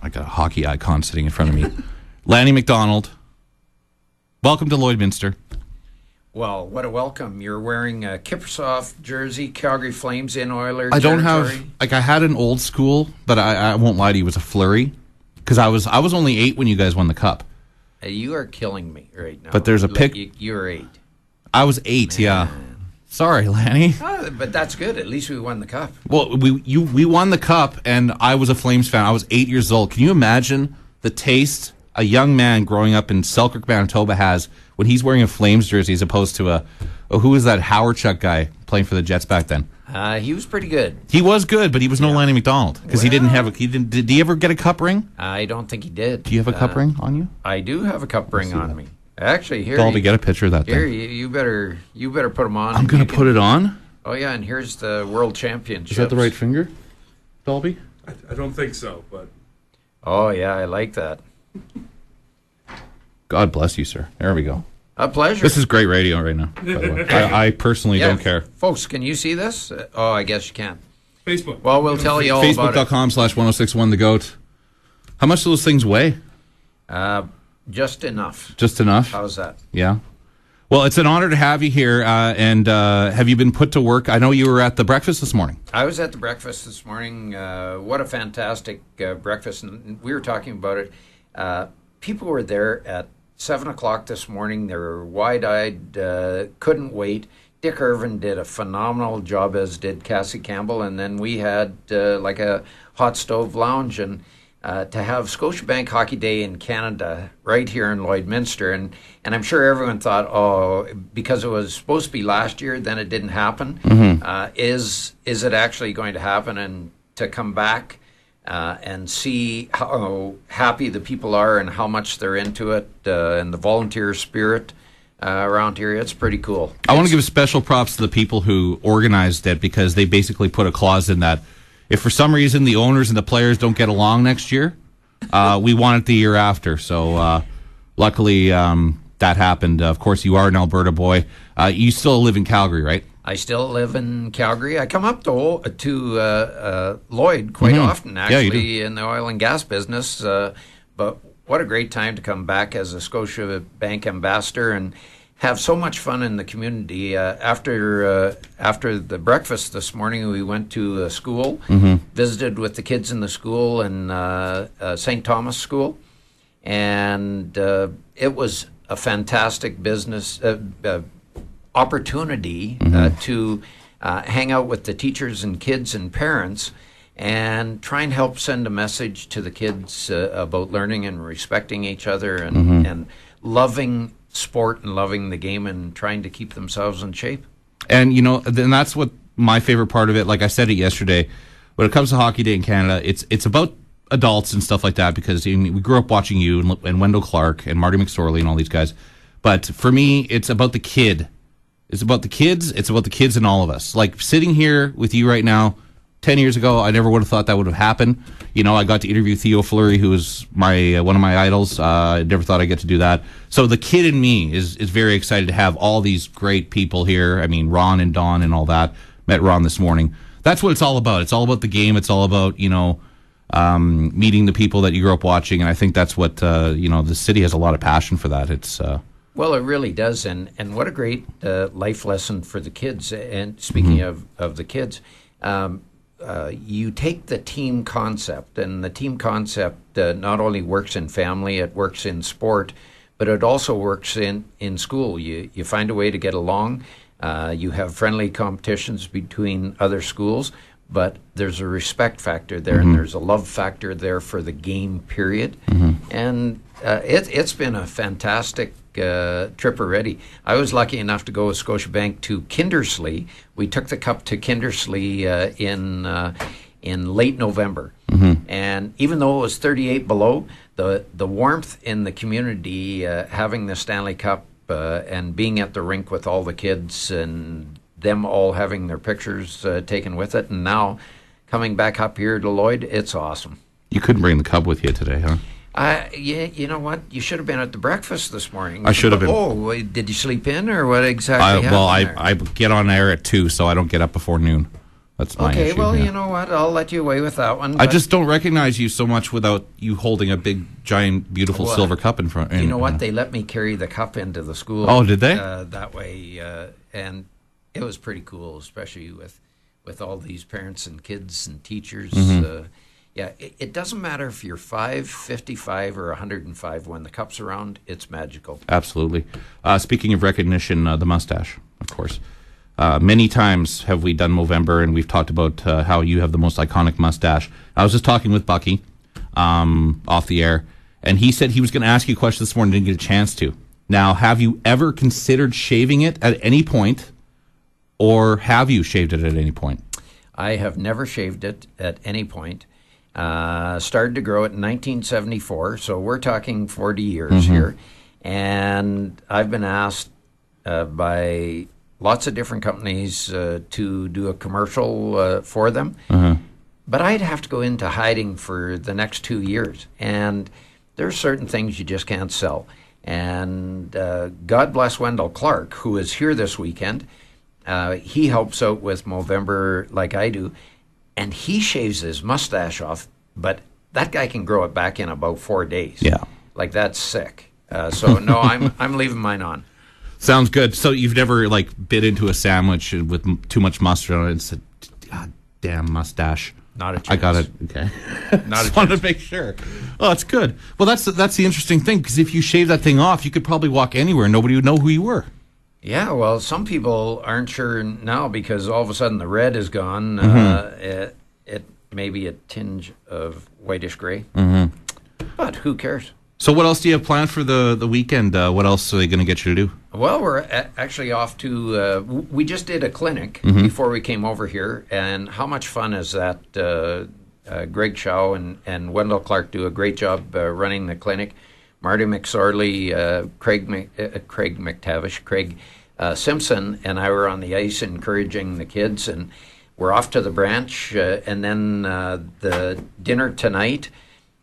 I got a hockey icon sitting in front of me. Lanny McDonald, welcome to Lloydminster. Well, what a welcome. You're wearing a Kiprusoff jersey, Calgary Flames in Oilers. I don't have, like, I had an old school, but I won't lie to you, it was a Fleury. Because I was only 8 when you guys won the Cup. You are killing me right now. But there's a pic. You're 8. I was 8, man. Yeah. Sorry, Lanny. But that's good. At least we won the Cup. Well, we won the Cup, and I was a Flames fan. I was 8 years old. Can you imagine the taste a young man growing up in Selkirk, Manitoba has when he's wearing a Flames jersey as opposed to who was that Howard Chuck guy playing for the Jets back then? He was pretty good. He was good, but he was no Lanny McDonald because he didn't have Did he ever get a cup ring? I don't think he did. Do you have a cup ring on you? I do have a cup ring on me. Actually, here. Dolby, get a picture of that. Here, you better put them on. I'm gonna put it on. Oh yeah, and here's the World Championship. Is that the right finger, Dolby? I don't think so, but. Oh yeah, I like that. God bless you, sir. There we go. A pleasure. This is great radio right now, by the way. I personally don't care. Folks, can you see this? Oh, I guess you can. Facebook. Well, we'll tell you all about it. Facebook.com/1061 The Goat. How much do those things weigh? Just enough. Just enough? How's that? Yeah. Well, it's an honor to have you here. And have you been put to work? I know you were at the breakfast this morning. I was at the breakfast this morning. What a fantastic breakfast. And we were talking about it. People were there at 7 o'clock this morning. They were wide-eyed, couldn't wait. Dick Irvin did a phenomenal job, as did Cassie Campbell. And then we had like a hot stove lounge. And to have Scotiabank Hockey Day in Canada right here in Lloydminster. And I'm sure everyone thought, oh, because it was supposed to be last year, then it didn't happen. Mm-hmm. Is it actually going to happen? And to come back and see how happy the people are and how much they're into it and the volunteer spirit around here, it's pretty cool. I want to give special props to the people who organized it because they basically put a clause in that if for some reason the owners and the players don't get along next year, we want it the year after. So luckily that happened. Of course, you are an Alberta boy. You still live in Calgary, right? I still live in Calgary. I come up to Lloyd quite often, actually, in the oil and gas business. But what a great time to come back as a Scotiabank ambassador and have so much fun in the community. After the breakfast this morning, we went to a school, visited with the kids in the school and St. Thomas School, and it was a fantastic business opportunity to hang out with the teachers and kids and parents and try and help send a message to the kids about learning and respecting each other and loving sport and loving the game and trying to keep themselves in shape. And, you know, then that's what my favorite part of it, like I said it yesterday, when it comes to Hockey Day in Canada, it's about adults and stuff like that because we grew up watching you and Wendell Clark and Marty McSorley and all these guys. But for me, it's about the kid. It's about the kids. It's about the kids and all of us. Like sitting here with you right now, 10 years ago, I never would have thought that would have happened. You know, I got to interview Theo Fleury, who was one of my idols. I never thought I'd get to do that. So the kid in me is very excited to have all these great people here. I mean, Ron and Don and all that. Met Ron this morning. That's what it's all about. It's all about the game. It's all about, you know, meeting the people that you grew up watching. And I think that's what, you know, the city has a lot of passion for that. It's well, it really does. And what a great life lesson for the kids. And speaking of the kids, you take the team concept, and the team concept not only works in family, it works in sport, but it also works in school. You find a way to get along. You have friendly competitions between other schools, but there's a respect factor there, and there's a love factor there for the game, period. And it's been a fantastic trip already. I was lucky enough to go with Scotiabank to Kindersley. We took the cup to Kindersley in late November, and even though it was 38 below, the warmth in the community, having the Stanley Cup and being at the rink with all the kids and them all having their pictures taken with it, and now coming back up here to Lloyd, it's awesome. You couldn't bring the Cub with you today, huh? Yeah, you know what? You should have been at the breakfast this morning. I should have been. Oh, did you sleep in, or what exactly happened I get on air at 2, so I don't get up before noon. That's my Okay, issue. well, yeah. you know what? I'll let you away with that one. I but just don't recognize you so much without you holding a big, giant, beautiful Well, silver cup in front. you know what? They let me carry the cup into the school. Oh, did they? That way, and it was pretty cool, especially with all these parents and kids and teachers. Mm-hmm. Yeah, it doesn't matter if you're 5, 55, or 105. When the cup's around, it's magical. Absolutely. Speaking of recognition, the mustache, of course. Many times have we done Movember, and we've talked about how you have the most iconic mustache. I was just talking with Bucky off the air, and he said he was going to ask you a question this morning, didn't get a chance to. Now, have you ever considered shaving it at any point, or have you shaved it at any point? I have never shaved it at any point. Started to grow it in 1974, so we're talking 40 years here. And I've been asked by lots of different companies to do a commercial for them. But I'd have to go into hiding for the next 2 years. And there's certain things you just can't sell. And God bless Wendell Clark, who is here this weekend. He helps out with Movember like I do. And he shaves his mustache off, but that guy can grow it back in about 4 days. Yeah. Like, that's sick. So, no, I'm leaving mine on. Sounds good. So you've never, bit into a sandwich with too much mustard on it and said, God damn mustache. Not a chance. I got it. Okay. Not a Just wanted chance. to make sure. Oh, that's good. Well, that's the interesting thing, because if you shave that thing off, you could probably walk anywhere and nobody would know who you were. Yeah, well, some people aren't sure now because all of a sudden the red is gone. It may be a tinge of whitish gray. But who cares? So what else do you have planned for the weekend? What else are they going to get you to do? Well, we're actually off to, we just did a clinic before we came over here, and how much fun is that? Greg Shaw and Wendell Clark do a great job running the clinic. Marty McSorley, Craig McTavish, Craig Simpson, and I were on the ice encouraging the kids, and we're off to the branch, and then the dinner tonight.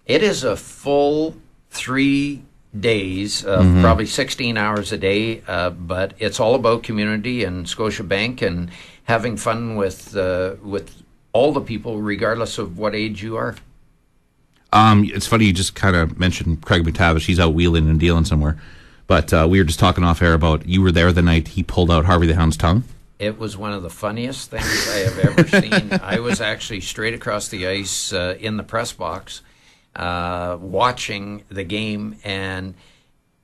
It is a full 3 days, probably 16 hours a day, but it's all about community and Scotiabank and having fun with all the people, regardless of what age you are. It's funny you just kind of mentioned Craig McTavish. He's out wheeling and dealing somewhere. But we were just talking off air about you were there the night he pulled out Harvey the Hound's tongue. It was one of the funniest things I have ever seen. I was actually straight across the ice in the press box watching the game. And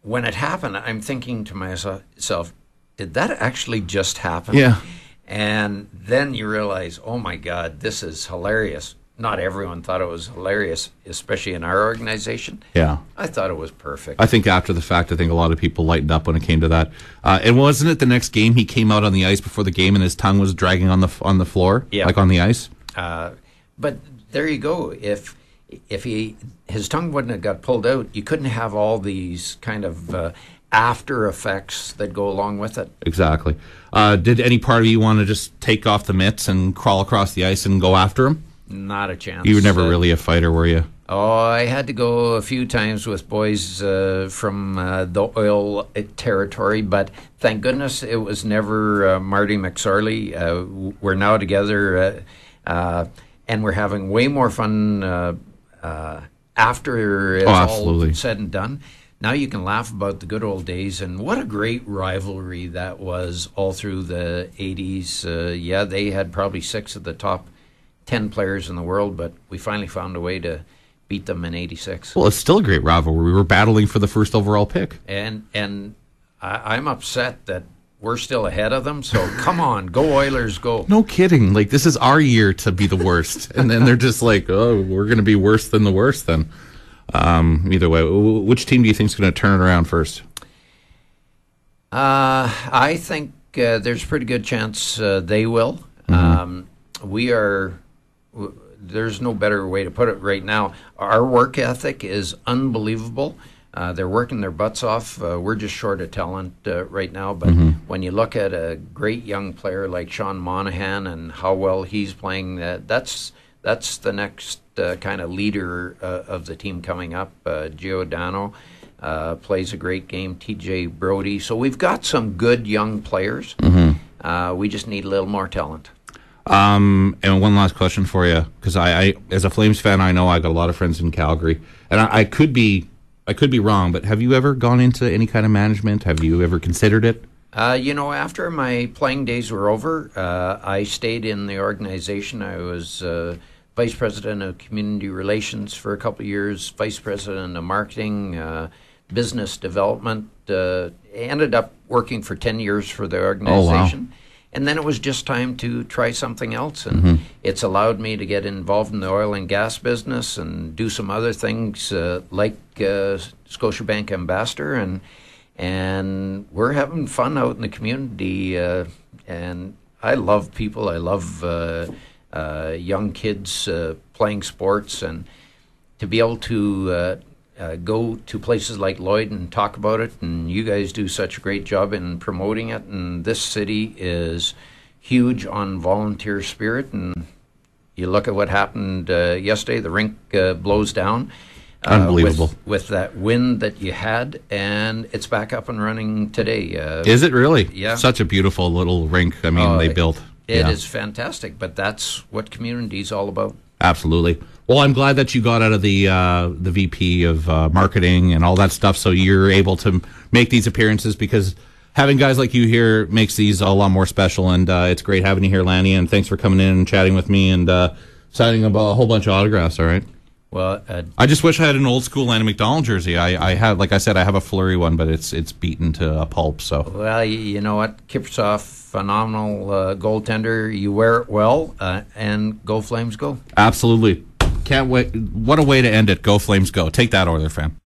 when it happened, I'm thinking to myself, did that actually just happen? Yeah. And then you realize, oh, my God, this is hilarious. Not everyone thought it was hilarious, especially in our organization. Yeah. I thought it was perfect. I think after the fact, I think a lot of people lightened up when it came to that. And wasn't it the next game he came out on the ice before the game and his tongue was dragging on the floor, Yeah. like on the ice? But there you go. If his tongue wouldn't have got pulled out, you couldn't have all these kind of after effects that go along with it. Exactly. Did any part of you want to just take off the mitts and crawl across the ice and go after him? Not a chance. You were never really a fighter, were you? Oh, I had to go a few times with boys from the oil territory, but thank goodness it was never Marty McSorley. We're now together, and we're having way more fun after it's all said and done. Now you can laugh about the good old days, and what a great rivalry that was all through the 80s. Yeah, they had probably 6 of the top 10 players in the world, but we finally found a way to beat them in 86. Well, it's still a great rivalry. We were battling for the first overall pick. And I'm upset that we're still ahead of them, so come on, go Oilers, go. No kidding. Like, this is our year to be the worst. And then they're just like, oh, we're going to be worse than the worst then. Either way, which team do you think is going to turn it around first? I think there's a pretty good chance they will. There's no better way to put it right now. Our work ethic is unbelievable. They're working their butts off. We're just short of talent right now. But when you look at a great young player like Sean Monahan and how well he's playing, that's the next kind of leader of the team coming up. Giordano plays a great game. TJ Brody. So we've got some good young players. We just need a little more talent. And one last question for you, because I, as a Flames fan, I know I got a lot of friends in Calgary, and I could be wrong, but have you ever gone into any kind of management? Have you ever considered it? After my playing days were over, I stayed in the organization. I was vice president of community relations for a couple of years, vice president of marketing, business development. Ended up working for 10 years for the organization. Oh, wow. And then it was just time to try something else. And it's allowed me to get involved in the oil and gas business and do some other things like Scotiabank ambassador. And we're having fun out in the community. And I love people. I love young kids playing sports. And to be able to go to places like Lloyd and talk about it, and you guys do such a great job in promoting it, and this city is huge on volunteer spirit, and you look at what happened yesterday, the rink blows down. Unbelievable. With that wind that you had, and it's back up and running today. Is it really? Yeah. Such a beautiful little rink, they built. It is fantastic, but that's what community is all about. Absolutely. Well, I'm glad that you got out of the VP of marketing and all that stuff, so you're able to make these appearances, because having guys like you here makes these a lot more special, and it's great having you here, Lanny, and thanks for coming in and chatting with me and signing a whole bunch of autographs, all right? Well, I just wish I had an old school Lanny McDonald jersey. I have, like I said, I have a Fleury one, but it's beaten to a pulp. So, well, you know what, Kiprusoff, phenomenal goaltender. You wear it well, and go Flames, go! Absolutely, can't wait. What a way to end it! Go Flames, go! Take that, Oiler fan.